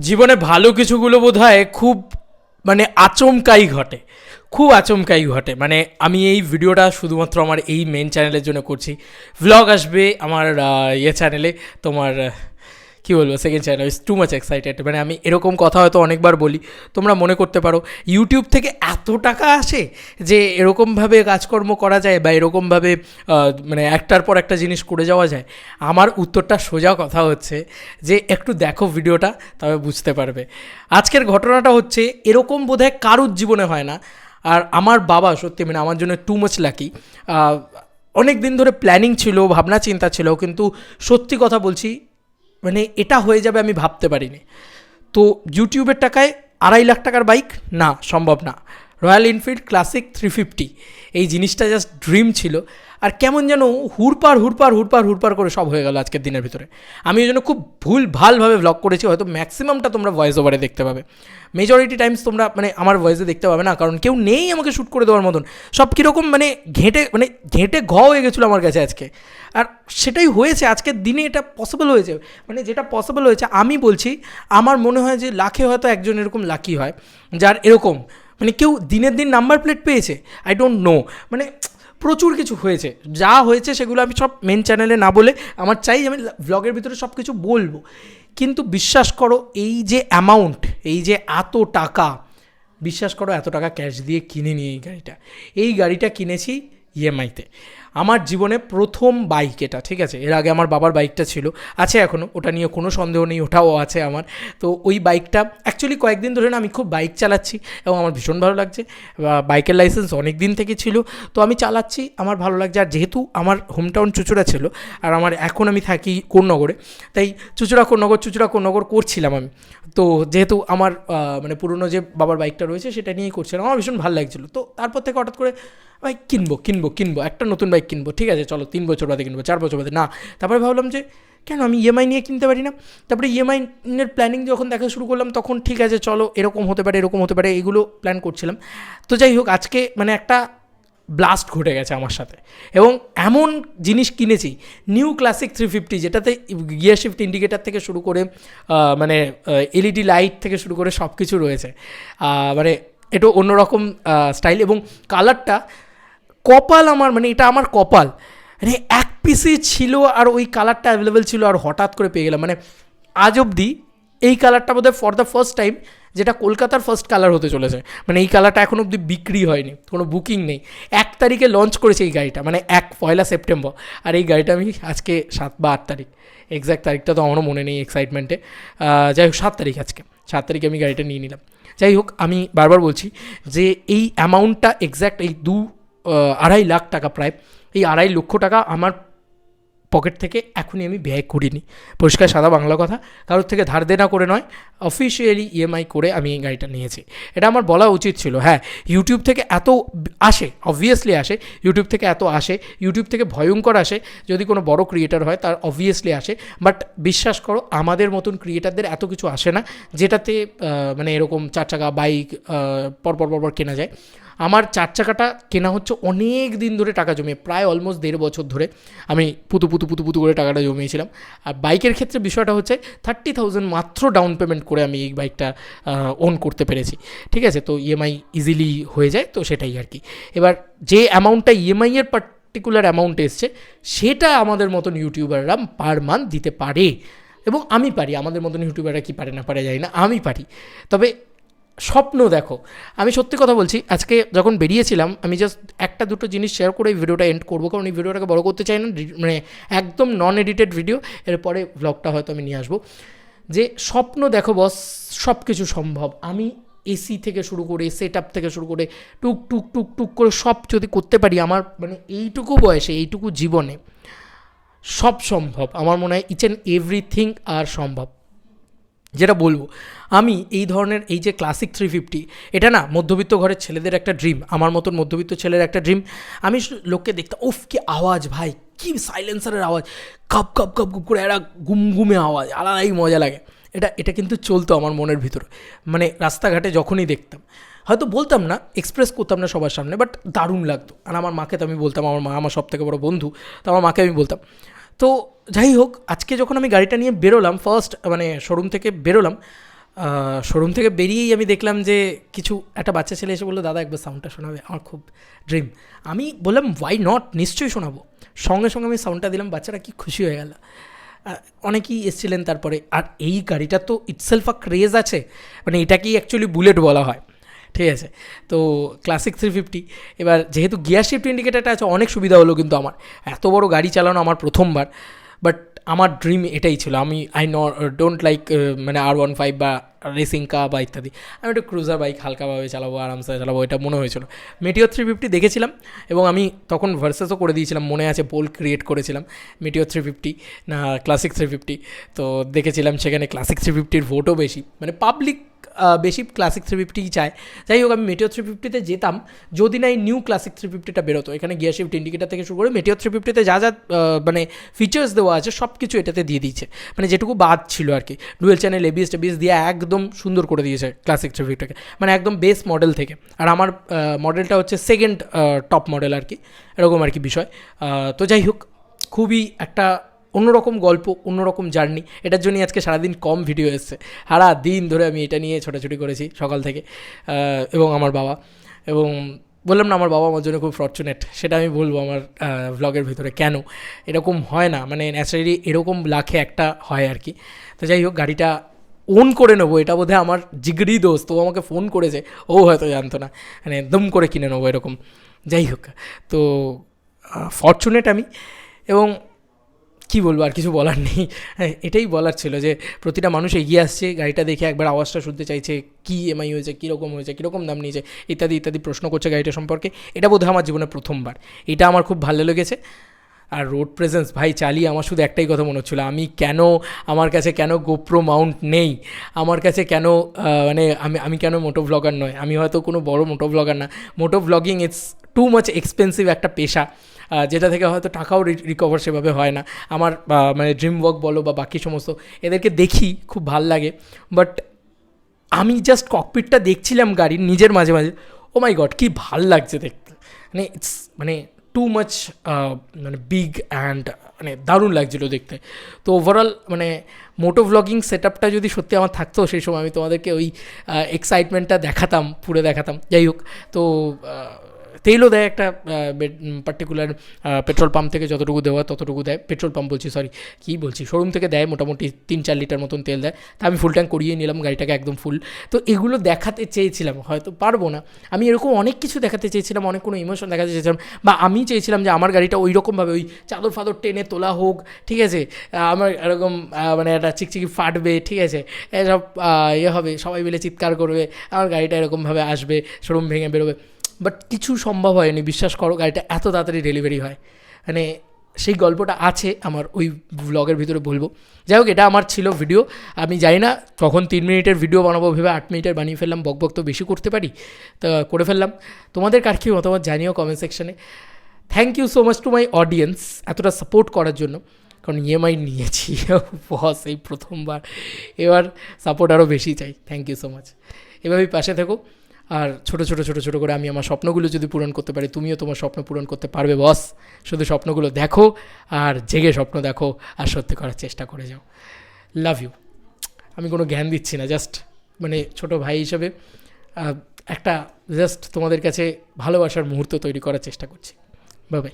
জীবনে ভালো কিছুগুলো বোধহয় খুব মানে আচমকাই ঘটে, খুব আচমকাই ঘটে। মানে আমি এই ভিডিওটা শুধুমাত্র আমার এই মেন চ্যানেলের জন্য করছি। ভ্লগ আসবে আমার চ্যানেলে, তোমার কী বলবো, second channel is too much excited. মানে আমি এরকম কথা হয়তো অনেকবার বলি, তোমরা মনে করতে পারো ইউটিউব থেকে এত টাকা আসে যে এরকমভাবে কাজকর্ম করা যায় বা এরকমভাবে মানে একটার পর একটা জিনিস করে যাওয়া যায়। আমার উত্তরটা সোজা কথা হচ্ছে যে একটু দেখো ভিডিওটা, তবে বুঝতে পারবে। আজকের ঘটনাটা হচ্ছে এরকম বোধহয় কারুর জীবনে হয় না। আর আমার বাবা সত্যি মানে আমার জন্য টু মাচ লাকি। অনেক দিন ধরে প্ল্যানিং ছিল, ভাবনা চিন্তা ছিল, কিন্তু সত্যি কথা বলছি মানে এটা হয়ে যাবে আমি ভাবতে পারিনি। তো ইউটিউবের টাকায় 2.5 লাখ টাকার বাইক না, সম্ভব না। রয়্যাল এনফিল্ড ক্লাসিক 350, এই জিনিসটা জাস্ট ড্রিম ছিল। আর কেমন যেন হুড়পাড় করে সব হয়ে গেল আজকের দিনের ভিতরে। আমি ওই জন্য খুব ভালভাবে ভ্লগ করেছি, হয়তো ম্যাক্সিমামটা তোমরা ভয়েস ওভারে দেখতে পাবে। মেজরিটি টাইমস তোমরা মানে আমার ভয়েসে দেখতে পাবে না, কারণ কেউ নেই আমাকে শ্যুট করে দেওয়ার মতন। সব কীরকম মানে ঘেঁটে হয়ে গেছিলো আমার কাছে আজকে। আর সেটাই হয়েছে আজকের দিনে, এটা পসিবল হয়েছে। মানে যেটা পসিবল হয়েছে আমি বলছি, আমার মনে হয় যে লাখে হয়তো একজন এরকম লাকি হয় যার এরকম মানে কেউ দিনের দিন নাম্বার প্লেট পেয়েছে। আই ডোন্ট নো, মানে প্রচুর কিছু হয়েছে। যা হয়েছে সেগুলো আমি সব মেন চ্যানেলে না বলে আমার চাই আমি ভ্লগের ভিতরে সব কিছু বলবো। কিন্তু বিশ্বাস করো এই যে অ্যামাউন্ট, এই যে এত টাকা, বিশ্বাস করো এত টাকা ক্যাশ দিয়ে কিনে নিয়ে এই গাড়িটা কিনেছি ইএমআইতে। আমার জীবনে প্রথম বাইক এটা, ঠিক আছে। এর আগে আমার বাবার বাইকটা ছিল, আছে এখনও, ওটা নিয়ে কোনো সন্দেহ নেই, ওটাও আছে আমার। তো ওই বাইকটা অ্যাকচুয়ালি কয়েকদিন ধরে না আমি খুব বাইক চালাচ্ছি এবং আমার ভীষণ ভালো লাগছে। বাইকের লাইসেন্স অনেক দিন থেকে ছিল, তো আমি চালাচ্ছি, আমার ভালো লাগছে। আর যেহেতু আমার হোমটাউন চুঁচুড়া ছিল আর আমার এখন আমি থাকি কোন্নগরে, তাই চুঁচুড়া কোন্নগর করছিলাম আমি। তো যেহেতু আমার মানে পুরনো যে বাবার বাইকটা রয়েছে সেটা নিয়েই করছিলাম, আমার ভীষণ ভালো লাগছিলো। তো তারপর থেকে হঠাৎ করে বাইক কিনবো, একটা নতুন বাইক কিনবো, ঠিক আছে চলো 3 বছর বাদে কিনবো, 4 বছর বাদে না। তারপরে ভাবলাম যে কেন আমি ইএমআই নিয়ে কিনতে পারি না। তারপরে ইএমআইয়ের প্ল্যানিং যখন দেখা শুরু করলাম তখন ঠিক আছে চলো এরকম হতে পারে এইগুলো প্ল্যান করছিলাম। তো যাই হোক, আজকে মানে একটা ব্লাস্ট ঘটে গেছে আমার সাথে এবং এমন জিনিস কিনেছি, নিউ ক্লাসিক 350, যেটাতে গিয়ার শিফট ইন্ডিকেটার থেকে শুরু করে মানে এলইডি লাইট থেকে শুরু করে সব কিছু রয়েছে। মানে একটু অন্যরকম স্টাইল এবং কালারটা কপাল আমার, মানে এটা আমার কপাল। মানে এক পিসই ছিল আর ওই কালারটা অ্যাভেলেবেল ছিল আর হঠাৎ করে পেয়ে গেলাম। মানে আজ অবধি এই কালারটা বোধহয় ফর দ্য ফার্স্ট টাইম, যেটা কলকাতার ফার্স্ট কালার হতে চলেছে। মানে এই কালারটা এখন অবধি বিক্রি হয়নি, কোনো বুকিং নেই। 1 তারিখে লঞ্চ করেছে এই গাড়িটা, মানে 1 সেপ্টেম্বর। আর এই গাড়িটা আমি আজকে 7 বা 8 তারিখ, এক্স্যাক্ট তারিখটা তো আমারও মনে নেই এক্সাইটমেন্টে। যাই হোক 7 তারিখ, আজকে 7 তারিখে আমি গাড়িটা নিয়ে নিলাম। যাই হোক, আমি বারবার বলছি যে এই অ্যামাউন্টটা এক্স্যাক্ট এই 2.5 লাখ টাকা, প্রায় এই 2.5 লক্ষ টাকা আমার পকেট থেকে এখনই আমি ব্যয় করিনি। পরিষ্কার সাদা বাংলা কথা, কারোর থেকে ধার দেনা করে নয়, অফিসিয়ালি ইএমআই করে আমি এই গাড়িটা নিয়েছি। এটা আমার বলা উচিত ছিল। হ্যাঁ, ইউটিউব থেকে এত আসে, অবভিয়াসলি আসে, ইউটিউব থেকে এত আসে, ইউটিউব থেকে ভয়ঙ্কর আসে। যদি কোনো বড় ক্রিয়েটার হয় তার অবভিয়াসলি আসে, বাট বিশ্বাস করো আমাদের মতন ক্রিয়েটারদের এত কিছু আসে না যেটাতে মানে এরকম 4 চাকা বাইক পরপর কেনা যায়। আমার 4 চাকাটা কেনা হচ্ছে অনেক দিন ধরে টাকা জমিয়ে, প্রায় অলমোস্ট 1.5 বছর ধরে আমি পুতু করে টাকাটা জমিয়েছিলাম। আর বাইকের ক্ষেত্রে বিষয়টা হচ্ছে 30,000 মাত্র ডাউন পেমেন্ট করে আমি এই বাইকটা ওন করতে পেরেছি, ঠিক আছে। তো ইএমআই ইজিলি হয়ে যায়, তো সেটাই আর কি। এবার যে অ্যামাউন্টটা ইএমআইয়ের পার্টিকুলার অ্যামাউন্ট এসছে সেটা আমাদের মতন ইউটিউবাররা পার মান্থ দিতে পারে এবং আমি পারি। আমাদের মতন ইউটিউবাররা কি পারে না পারে জানি না, আমি পারি। তবে স্বপ্ন দেখো, আমি সত্যি কথা বলছি, আজকে যখন বেরিয়েছিলাম আমি জাস্ট 1-2 জিনিস শেয়ার করে এই ভিডিওটা এন্ড করবো, কারণ এই ভিডিওটাকে বড় করতে চাই না, মানে একদম নন এডিটেড ভিডিও। এরপরে ব্লগটা হয়তো আমি নিয়ে আসবো। যে স্বপ্ন দেখো বস, সব কিছু সম্ভব। আমি এসি থেকে শুরু করে সেট আপ থেকে শুরু করে টুক করে সব যদি করতে পারি, আমার মানে এইটুকু বয়সে এইটুকু জীবনে সব সম্ভব। আমার মনে হয় ইচ অ্যান্ড এভরিথিং আর সম্ভব। যেটা বলবো, আমি এই ধরনের এই যে ক্লাসিক 350, এটা না মধ্যবিত্ত ঘরের ছেলেদের একটা ড্রিম, আমার মতন মধ্যবিত্ত ছেলের একটা ড্রিম। আমি লোককে দেখতাম, উফ কি আওয়াজ ভাই, কি সাইলেন্সারের আওয়াজ, কাপ করে একটা গুমগুমে আওয়াজ, আলাদাই মজা লাগে। এটা কিন্তু চলতো আমার মনের ভিতরে। মানে রাস্তাঘাটে যখনই দেখতাম, হয়তো বলতাম না, এক্সপ্রেস করতাম না সবার সামনে, বাট দারুণ লাগতো। আর আমার মাকে তো আমি বলতাম, আমার মা আমার সবথেকে বড় বন্ধু, তো আমার মাকে আমি বলতাম। তো যাই হোক, আজকে যখন আমি গাড়িটা নিয়ে বেরোলাম, ফার্স্ট মানে শোরুম থেকে বেরোলাম, শোরুম থেকে বেরিয়েই আমি দেখলাম যে কিছু একটা বাচ্চা ছেলে এসে বললো, দাদা একবার সাউন্ডটা শোনাবে, আমার খুব ড্রিম। আমি বললাম ওয়াই নট, নিশ্চয়ই শোনাবো। সঙ্গে সঙ্গে আমি সাউন্ডটা দিলাম, বাচ্চারা কি খুশি হয়ে গেল। অনেকেই এসেছিলেন তারপরে। আর এই গাড়িটা তো ইটসেলফ আ ক্রেজ আছে, মানে এটাকেই অ্যাকচুয়ালি বুলেট বলা হয়, ঠিক আছে। তো ক্লাসিক 350, এবার যেহেতু গিয়ার শিফট ইন্ডিকেটারটা আছে অনেক সুবিধা হলো, কিন্তু আমার এত বড় গাড়ি চালানো আমার প্রথমবার। বাট আমার ড্রিম এটাই ছিল। আমি ডোন্ট লাইক মানে R15 বা রেসিং কার বা ইত্যাদি। আমি একটু ক্রুজার বাইক হালকাভাবে চালাবো, আরামসে চালাবো, এটা মনে হয়েছিল। মেটিওর 350 দেখেছিলাম এবং আমি তখন ভার্সেসও করে দিয়েছিলাম, মনে আছে, পোল ক্রিয়েট করেছিলাম মেটিওর 350 না ক্লাসিক 350। তো দেখেছিলাম সেখানে ক্লাসিক 350-র ভোটও বেশি, মানে পাবলিক বেশি ক্লাসিক 350 চায়। যাই হোক, আমি মেটিওর 350-তে যেতাম যদি না এই নিউ ক্লাসিক 350-টা বেরোতো। এখানে গিয়ার শিফট ইন্ডিকেটার থেকে শুরু করে মেটিওর 350-তে যা যা মানে ফিচার্স দেওয়া আছে সব কিছু এটাতে দিয়ে দিয়েছে, মানে যেটুকু বাদ ছিল আর কি। ডুয়েল চ্যানেল এবিএস টেবিএস দিয়ে একদম সুন্দর করে দিয়েছে ক্লাসিক 350-টাকে, মানে একদম বেস মডেল থেকে। আর আমার মডেলটা হচ্ছে সেকেন্ড টপ মডেল আর কি, এরকম আর কি বিষয়। তো যাই হোক, খুবই একটা অন্যরকম গল্প, অন্যরকম জার্নি। এটার জন্যই আজকে সারাদিন কম ভিডিও এসছে। সারা দিন ধরে আমি এটা নিয়ে ছোটাছুটি করেছি সকাল থেকে, এবং আমার বাবা, এবং বললাম না আমার বাবা আমার জন্য খুব ফর্চুনেট, সেটা আমি বলবো আমার ভ্লগের ভিতরে। কেন এরকম হয় না, মানে ন্যাচারালি এরকম লাখে একটা হয় আর কি। তো যাই হোক, গাড়িটা ওন করে নেবো এটা বোধহয় আমার জিগরি দোস্ত, ও আমাকে ফোন করেছে, ও হয়তো জানতো না, মানে একদম করে কিনে নেবো এরকম। যাই হোক, তো ফর্চুনেট আমি। এবং কী বলবো, আর কিছু বলার নেই। হ্যাঁ, এটাই বলার ছিল যে প্রতিটা মানুষ এগিয়ে আসছে গাড়িটা দেখে, একবার আওয়াজটা শুনতে চাইছে, কী এমআই হয়েছে, কীরকম হয়েছে, কীরকম দাম নিয়েছে, ইত্যাদি ইত্যাদি প্রশ্ন করছে গাড়িটা সম্পর্কে। এটা বোধহয় আমার জীবনে প্রথমবার, এটা আমার খুব ভালো লেগেছে। আর রোড প্রেজেন্স ভাই চালিয়ে আমার শুধু একটাই কথা মনে হচ্ছিলো, আমার কাছে কেন গোপ্রো মাউন্ট নেই, আমার কাছে কেন মানে আমি কেন মোটো ভ্লগার নয়। আমি হয়তো কোনো বড় মোটো ভ্লগার না, moto vlogging it's too much expensive একটা পেশা, যেটা থেকে হয়তো টাকাও রিকভার সেভাবে হয় না। আমার মানে ড্রিম ওয়ার্ক বলো বা বাকি সমস্ত, এদেরকে দেখি খুব ভাল লাগে। বাট আমি জাস্ট ককপিটটা দেখছিলাম গাড়ির নিজের মাঝে মাঝে, ও মাই গড কী ভাল লাগছে দেখতে, মানে ইটস মানে টু মাচ মানে বিগ অ্যান্ড মানে দারুণ লাগছিলো দেখতে। তো ওভারঅল মানে মোটো ভ্লগিং সেট আপটা যদি সত্যি আমার থাকতো সেই সময়, আমি তোমাদেরকে ওই এক্সাইটমেন্টটা দেখাতাম, পুরো দেখাতাম। যাই হোক, তো তেলও দেয় একটা পার্টিকুলার পেট্রোল পাম্প থেকে যতটুকু দেওয়া ততটুকু দেয়, পেট্রোল পাম্প বলছি, সরি কী বলছি, শোরুম থেকে দেয় মোটামুটি 3-4 লিটার মতন তেল দেয়। তা আমি ফুল ট্যাঙ্ক করিয়ে নিলাম গাড়িটাকে একদম ফুল। তো এগুলো দেখাতে চেয়েছিলাম, হয়তো পারবো না, আমি এরকম অনেক কিছু দেখাতে চেয়েছিলাম, অনেক কোনো ইমোশন দেখাতে চেয়েছিলাম, বা আমি চেয়েছিলাম যে আমার গাড়িটা ওই রকমভাবে ওই চাদর ফাদর টেনে তোলা হোক, ঠিক আছে, আমার এরকম মানে একটা চিকচিকি ফাটবে, ঠিক আছে, এসব ইয়ে হবে, সবাই মিলে চিৎকার করবে, আমার গাড়িটা এরকমভাবে আসবে, শোরুম ভেঙে বেরোবে। বাট কিছু সম্ভব হয়নি, বিশ্বাস করো, গাড়িটা এত তাড়াতাড়ি ডেলিভারি হয়, মানে সেই গল্পটা আছে আমার ওই ব্লগের ভিতরে বলবো। যাই হোক, এটা আমার ছিল ভিডিও। আমি জানি না কখন 3 মিনিটের ভিডিও বানাবো ভেবে 8 মিনিটের বানিয়ে ফেললাম, বক তো বেশি করতে পারি, তা করে ফেললাম। তোমাদের কার কী মতামত জানিও কমেন্ট সেকশনে। Thank you so much to my audience এতটা সাপোর্ট করার জন্য, কারণ ইএমআই নিয়েছি বস এই প্রথমবার, এবার সাপোর্ট আরও বেশি চাই। থ্যাংক ইউ সো মাচ, এভাবেই পাশে থেকো। আর ছোটো ছোটো করে আমি আমার স্বপ্নগুলো যদি পূরণ করতে পারি, তুমিও তোমার স্বপ্ন পূরণ করতে পারবে বস। শুধু স্বপ্নগুলো দেখো আর জেগে স্বপ্ন দেখো আর সত্যি করার চেষ্টা করে যাও। Love you. আমি কোনো জ্ঞান দিচ্ছি না, জাস্ট মানে ছোটো ভাই হিসেবে একটা জাস্ট তোমাদের কাছে ভালোবাসার মুহূর্ত তৈরি করার চেষ্টা করছি। Bye bye.